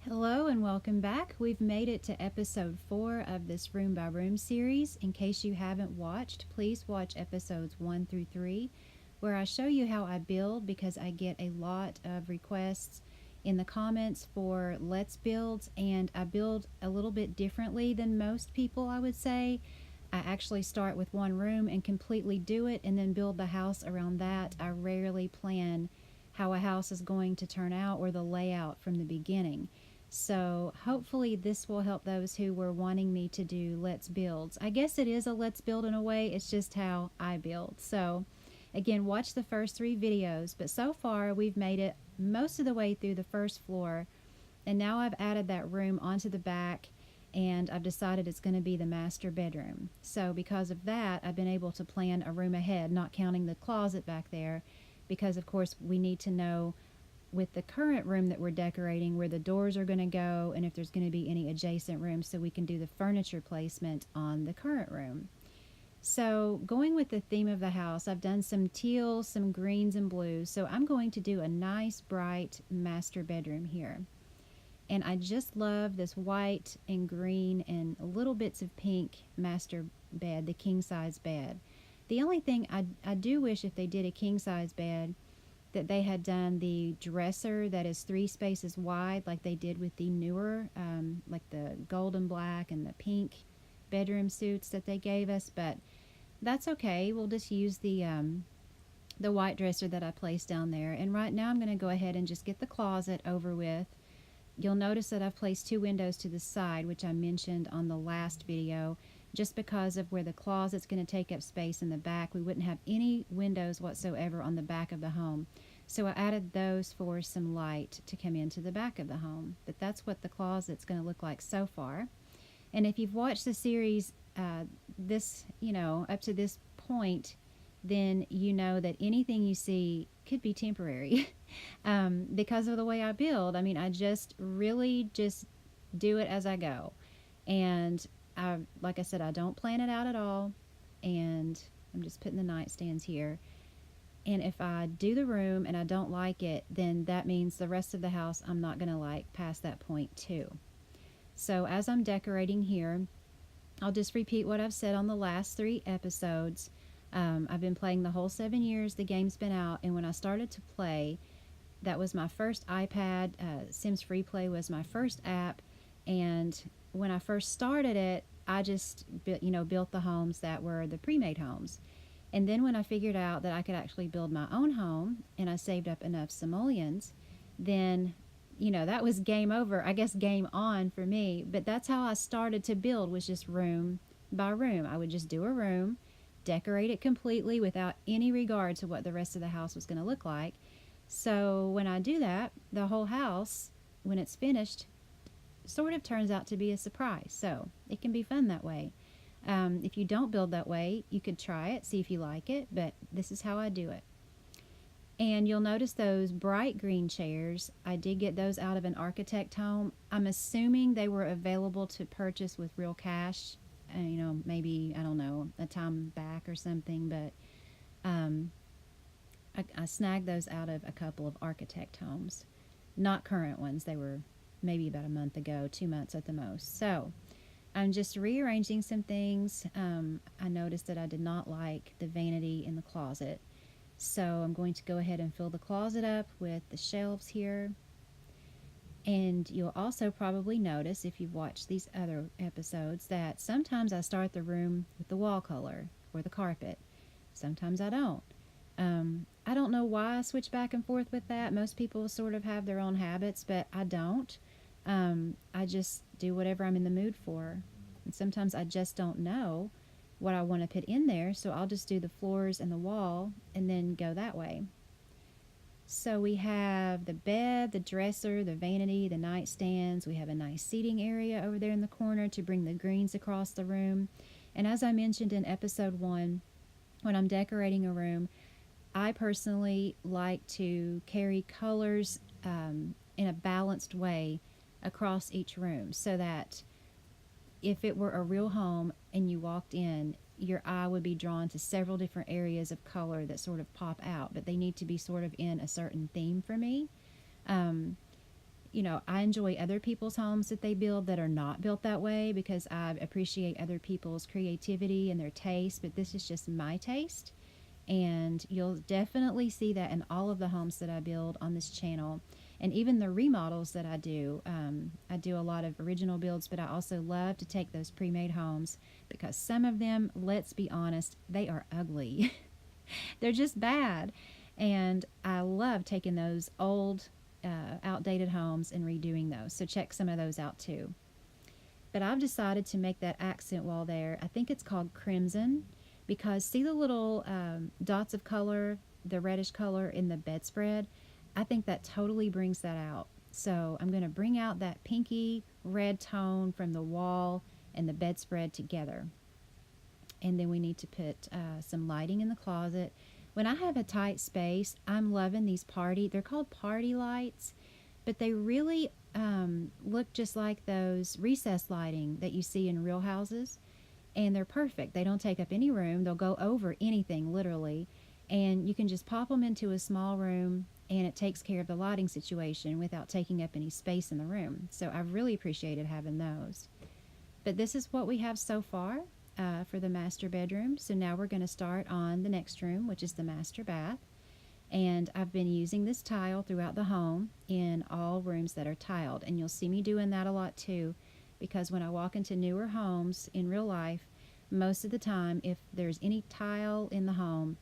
Hello and welcome back. We've made it to episode 4 of this Room by Room series. In case you haven't watched, please watch episodes 1 through 3, where I show you how I build because I get a lot of requests in the comments for let's builds, and I build a little bit differently than most people, I would say. I actually start with one room and completely do it and then build the house around that. I rarely plan how a house is going to turn out or the layout from the beginning. So hopefully this will help those who were wanting me to do let's builds. I guess it is a let's build in a way, it's just how I build. So again, watch the first 3 videos, but so far we've made it most of the way through the first floor, and now I've added that room onto the back, and I've decided it's going to be the master bedroom. So because of that, I've been able to plan a room ahead, not counting the closet back there, because of course we need to know with the current room that we're decorating where the doors are going to go and if there's going to be any adjacent rooms, so we can do the furniture placement on the current room. So going with the theme of the house, I've done some teals, some greens, and blues. So I'm going to do a nice bright master bedroom here. And I just love this white and green and little bits of pink master bed, the king size bed. The only thing I do wish, if they did a king size bed, that they had done the dresser that is 3 spaces wide like they did with the newer, like the golden black and the pink bedroom suits that they gave us. But that's okay. We'll just use the white dresser that I placed down there. And right now I'm going to go ahead and just get the closet over with. You'll notice that I've placed 2 windows to the side, which I mentioned on the last video, just because of where the closet's going to take up space in the back. We wouldn't have any windows whatsoever on the back of the home. So I added those for some light to come into the back of the home. But that's what the closet's going to look like so far. And if you've watched the series up to this point, then you know that anything you see could be temporary. Because of the way I build. I mean, I just really just do it as I go. And like I said, I don't plan it out at all. And I'm just putting the nightstands here. And if I do the room and I don't like it, then that means the rest of the house I'm not going to like past that point too. So as I'm decorating here, I'll just repeat what I've said on the last 3 episodes. I've been playing the whole 7 years the game's been out, and when I started to play, that was my first iPad. Sims Freeplay was my first app, and when I first started it, I just built the homes that were the pre-made homes. And then when I figured out that I could actually build my own home, and I saved up enough simoleons, then that was game over. I guess game on for me. But that's how I started to build, was just room by room. I would just do a room, decorate it completely without any regard to what the rest of the house was going to look like. So when I do that, the whole house, when it's finished, sort of turns out to be a surprise. So it can be fun that way. If you don't build that way, you could try it, see if you like it, but this is how I do it. And you'll notice those bright green chairs. I did get those out of an architect home. I'm assuming they were available to purchase with real cash. Maybe, I don't know, a time back or something, but I snagged those out of a couple of architect homes. Not current ones. They were maybe about a month ago, 2 months at the most. So I'm just rearranging some things. I noticed that I did not like the vanity in the closet. So I'm going to go ahead and fill the closet up with the shelves here. And you'll also probably notice, if you've watched these other episodes, that sometimes I start the room with the wall color or the carpet. Sometimes I don't. I don't know why I switch back and forth with that. Most people sort of have their own habits, but I don't. I just do whatever I'm in the mood for. And sometimes I just don't know what I want to put in there, so I'll just do the floors and the wall and then go that way. So we have the bed, the dresser, the vanity, the nightstands. We have a nice seating area over there in the corner to bring the greens across the room. And as I mentioned in episode 1, when I'm decorating a room, I personally like to carry colors in a balanced way across each room, so that if it were a real home and you walked in, your eye would be drawn to several different areas of color that sort of pop out, but they need to be sort of in a certain theme for me. I enjoy other people's homes that they build that are not built that way because I appreciate other people's creativity and their taste, but this is just my taste. And you'll definitely see that in all of the homes that I build on this channel. And even the remodels that I do a lot of original builds, but I also love to take those pre-made homes because some of them, let's be honest, they are ugly. They're just bad. And I love taking those old, outdated homes and redoing those. So check some of those out too. But I've decided to make that accent wall there. I think it's called crimson because see the little dots of color, the reddish color in the bedspread? I think that totally brings that out. So I'm going to bring out that pinky red tone from the wall and the bedspread together. And then we need to put some lighting in the closet. When I have a tight space, I'm loving these they're called party lights, but they really look just like those recessed lighting that you see in real houses. And they're perfect. They don't take up any room. They'll go over anything, literally. And you can just pop them into a small room, and it takes care of the lighting situation without taking up any space in the room. So I've really appreciated having those. But this is what we have so far for the master bedroom. So now we're going to start on the next room, which is the master bath. And I've been using this tile throughout the home in all rooms that are tiled. And you'll see me doing that a lot too, because when I walk into newer homes in real life, most of the time, if there's any tile in the home,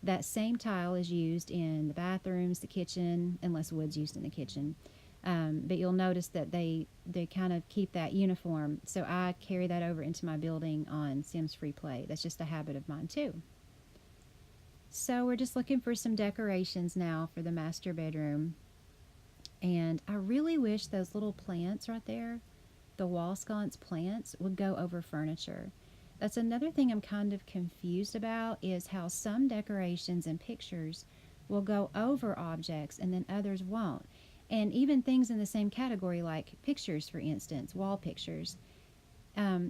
that same tile is used in the bathrooms, the kitchen, unless wood's used in the kitchen. But you'll notice that they kind of keep that uniform. So I carry that over into my building on Sims Freeplay. That's just a habit of mine too. So we're just looking for some decorations now for the master bedroom. And I really wish those little plants right there, the wall sconce plants, would go over furniture. That's another thing I'm kind of confused about, is how some decorations and pictures will go over objects and then others won't. And even things in the same category, like pictures, for instance, wall pictures.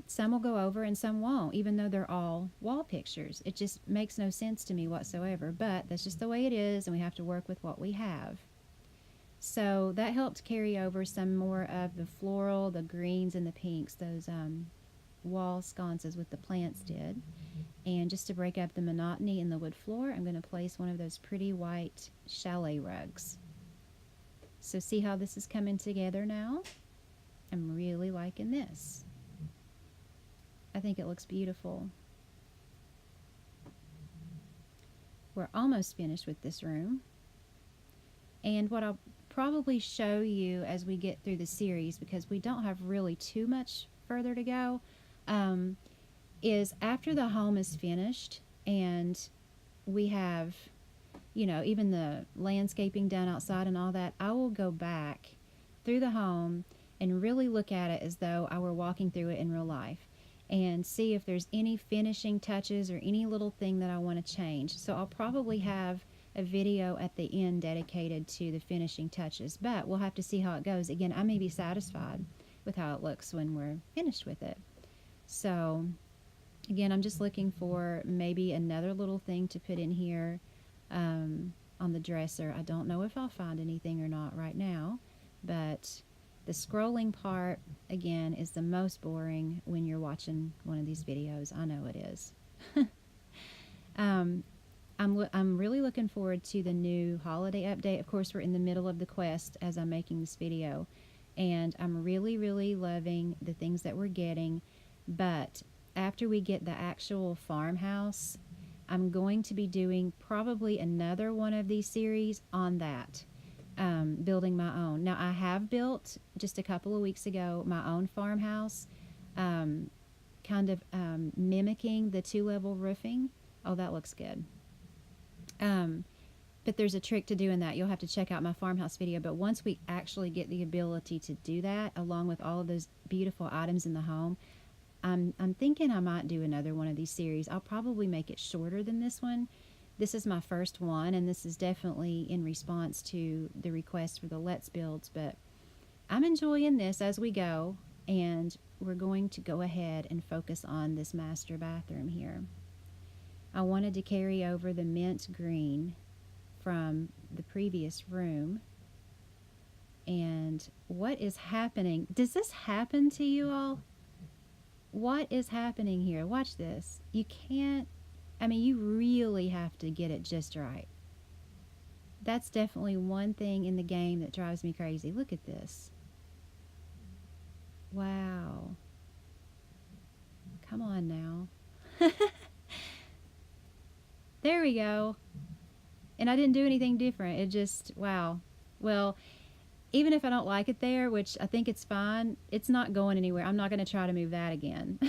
Some will go over and some won't, even though they're all wall pictures. It just makes no sense to me whatsoever, but that's just the way it is, and we have to work with what we have. So that helped carry over some more of the floral, the greens, and the pinks, those wall sconces with the plants did. And just to break up the monotony in the wood floor, I'm going to place one of those pretty white chalet rugs. So see how this is coming together now? I'm really liking this. I think it looks beautiful. We're almost finished with this room. And what I'll probably show you as we get through the series, because we don't have really too much further to go, is after the home is finished and we have, even the landscaping done outside and all that, I will go back through the home and really look at it as though I were walking through it in real life and see if there's any finishing touches or any little thing that I want to change. So I'll probably have a video at the end dedicated to the finishing touches, but we'll have to see how it goes. Again, I may be satisfied with how it looks when we're finished with it. So again, I'm just looking for maybe another little thing to put in here on the dresser. I don't know if I'll find anything or not right now, but the scrolling part, again, is the most boring when you're watching one of these videos. I know it is. I'm really looking forward to the new holiday update. Of course, we're in the middle of the quest as I'm making this video, and I'm really, really loving the things that we're getting. But after we get the actual farmhouse, I'm going to be doing probably another one of these series on that. Building my own. Now, I have built just a couple of weeks ago my own farmhouse, kind of mimicking the 2-level roofing. Oh, that looks good. But there's a trick to doing that. You'll have to check out my farmhouse video. But once we actually get the ability to do that, along with all of those beautiful items in the home, I'm thinking I might do another one of these series. I'll probably make it shorter than this one. This is my first one, and this is definitely in response to the request for the Let's Builds, but I'm enjoying this as we go, and we're going to go ahead and focus on this master bathroom here. I wanted to carry over the mint green from the previous room, And what is happening? Does this happen to you all? What is happening here? Watch this. You can't, I mean, you really have to get it just right. That's definitely one thing in the game that drives me crazy. Look at this. Wow. Come on now. There we go. And I didn't do anything different. It just, wow. Well, even if I don't like it there, which I think it's fine, it's not going anywhere. I'm not going to try to move that again.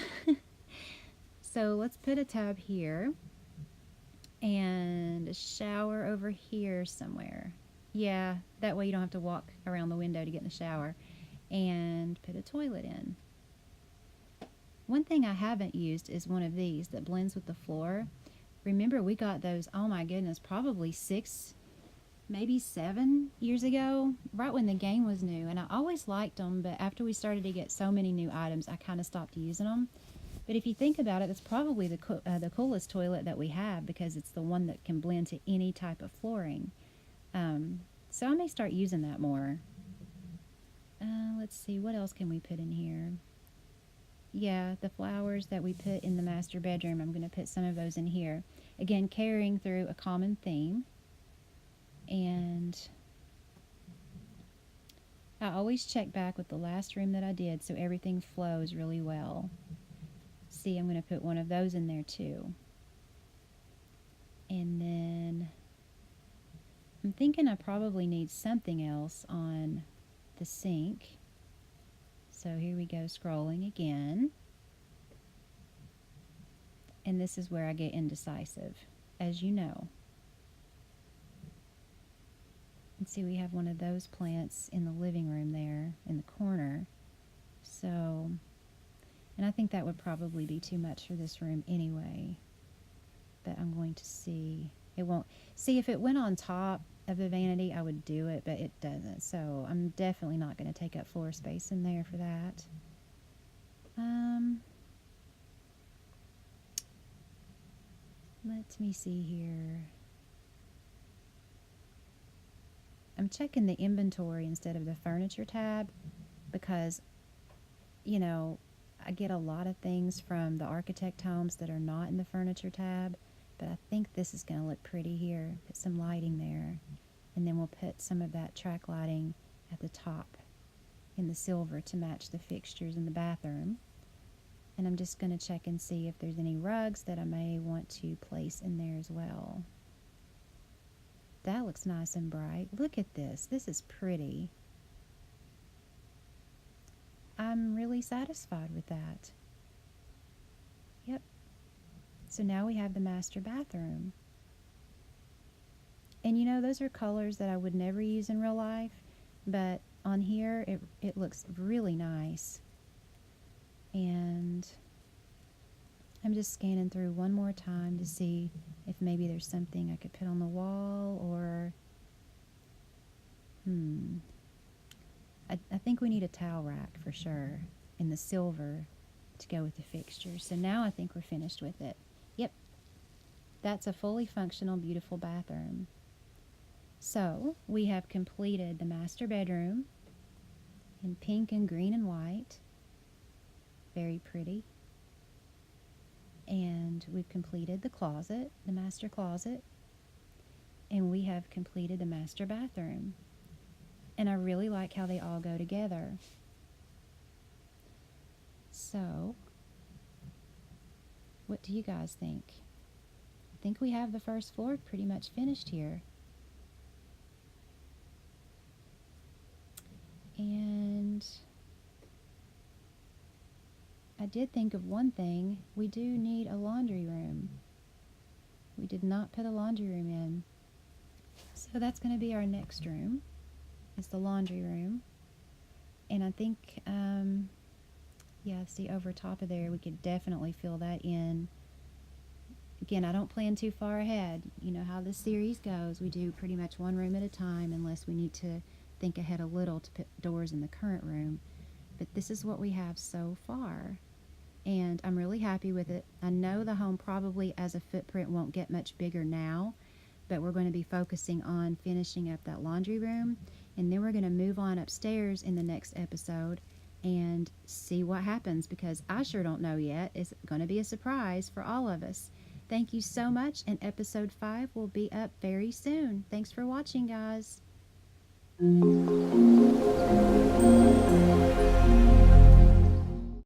So let's put a tub here and a shower over here somewhere. Yeah, that way you don't have to walk around the window to get in the shower. And put a toilet in. One thing I haven't used is one of these that blends with the floor. Remember, we got those, oh my goodness, probably 6, maybe 7 years ago, right when the game was new. And I always liked them, but after we started to get so many new items, I kind of stopped using them. But if you think about it, it's probably the coolest toilet that we have, because it's the one that can blend to any type of flooring. So I may start using that more. Let's see, what else can we put in here? Yeah, the flowers that we put in the master bedroom, I'm going to put some of those in here. Again, carrying through a common theme. And I always check back with the last room that I did so everything flows really well. See, I'm going to put one of those in there too. And then I'm thinking I probably need something else on the sink. So here we go, scrolling again. And this is where I get indecisive, as you know. And see, we have one of those plants in the living room there in the corner. So, and I think that would probably be too much for this room anyway. But I'm going to see. It won't. See, if it went on top of the vanity, I would do it, but it doesn't. So I'm definitely not going to take up floor space in there for that. Let me see here. I'm checking the inventory instead of the furniture tab because, you know, I get a lot of things from the architect homes that are not in the furniture tab, but I think this is going to look pretty here. Put some lighting there, and then we'll put some of that track lighting at the top in the silver to match the fixtures in the bathroom. And I'm just going to check and see if there's any rugs that I may want to place in there as well. That looks nice and bright. Look at this. This is pretty. I'm really satisfied with that. Yep. So now we have the master bathroom. And you know, those are colors that I would never use in real life, but on here it looks really nice. And I'm just scanning through one more time to see if maybe there's something I could put on the wall, or I think we need a towel rack for sure in the silver to go with the fixtures. So now I think we're finished with it. Yep, that's a fully functional, beautiful bathroom. So we have completed the master bedroom in pink and green and white. Very pretty. And we've completed the closet, the master closet. And we have completed the master bathroom. And I really like how they all go together. So, what do you guys think? I think we have the first floor pretty much finished here. And I did think of one thing. We do need a laundry room. We did not put a laundry room in. So that's going to be our next room. It's the laundry room. And I think, yeah, see over top of there, we could definitely fill that in. Again, I don't plan too far ahead. You know how this series goes. We do pretty much one room at a time unless we need to think ahead a little to put doors in the current room. But this is what we have so far. And I'm really happy with it. I know the home probably as a footprint won't get much bigger now, but we're going to be focusing on finishing up that laundry room. And then we're going to move on upstairs in the next episode and see what happens, because I sure don't know yet. It's going to be a surprise for all of us. Thank you so much, and episode 5 will be up very soon. Thanks for watching, guys.